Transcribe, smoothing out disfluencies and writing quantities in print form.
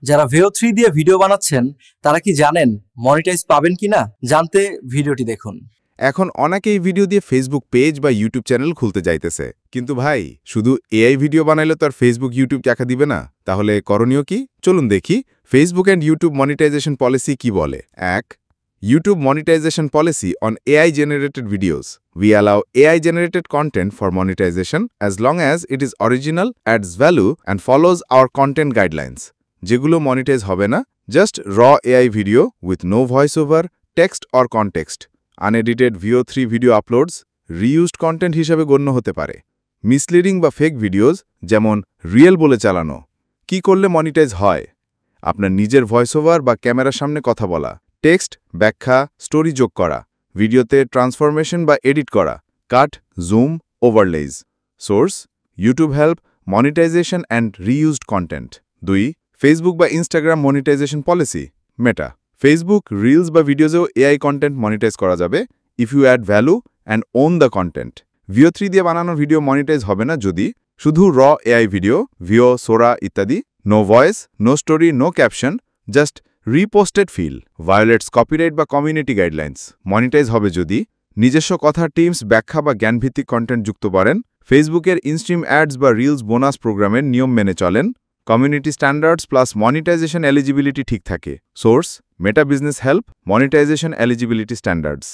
যারা VEO 3 দিয়ে video বানাচ্ছেন তারা কি জানেন মনিটাইজ পাবেন কিনা? জানতে ভিডিওটি দেখুন। এখন অনেকেই ভিডিও দিয়ে ফেসবুক পেজ বা ইউটিউব চ্যানেল খুলতে যাইতেছে, কিন্তু ভাই শুধু এআই ভিডিও বানাইলে তো আর ফেসবুক ইউটিউব টাকা দিবে না। তাহলে করণীয় কি? চলুন দেখি Facebook and YouTube monetization policy কি বলে। 1. YouTube monetization policy on AI-generated videos. We allow AI-generated content for monetization as long as it is original, adds value, and follows our content guidelines. যেগুলো মনিটাইজ হবে না, just raw AI video with no voiceover, text or context. Unedited VEO 3 video uploads reused content হিসাবে গণ্য হতে পারে। Misleading বা fake videos যেমন real বলে চালানো। কি করলে মনিটাইজ হয়? আপনার নিজের ভয়েসওভার বা ক্যামেরার সামনে কথা বলা, টেক্সট, ব্যাখ্যা, স্টোরি যোগ করা, ভিডিওতে ট্রান্সফরমেশন বা এডিট করা, cut, zoom, overlays. Source: YouTube help, monetisation and reused content. 2. Facebook বা Instagram monetisation policy. Meta: Facebook reels বা ভিডিওজেও এআই কন্টেন্ট মনিটাইজ করা যাবে if you add value and own the content. VEO 3 দিয়ে বানানো video monetize হবে না যদি শুধু র এআই ভিডিও, ভিও, সোরা ইত্যাদি, no voice, no story, no caption, just reposted feel, violates copyright বা কমিউনিটি গাইডলাইন্স। মনিটাইজ হবে যদি নিজস্ব কথা, টিমস, ব্যাখ্যা বা জ্ঞানভিত্তিক কন্টেন্ট যুক্ত করেন, ফেসবুকের ইনস্ট্রিম অ্যাডস বা রিলস বোনাস প্রোগ্রামের নিয়ম মেনে চলেন, community standards plus monetization eligibility ঠিক থাকে। Source: Meta business help, monetization eligibility standards.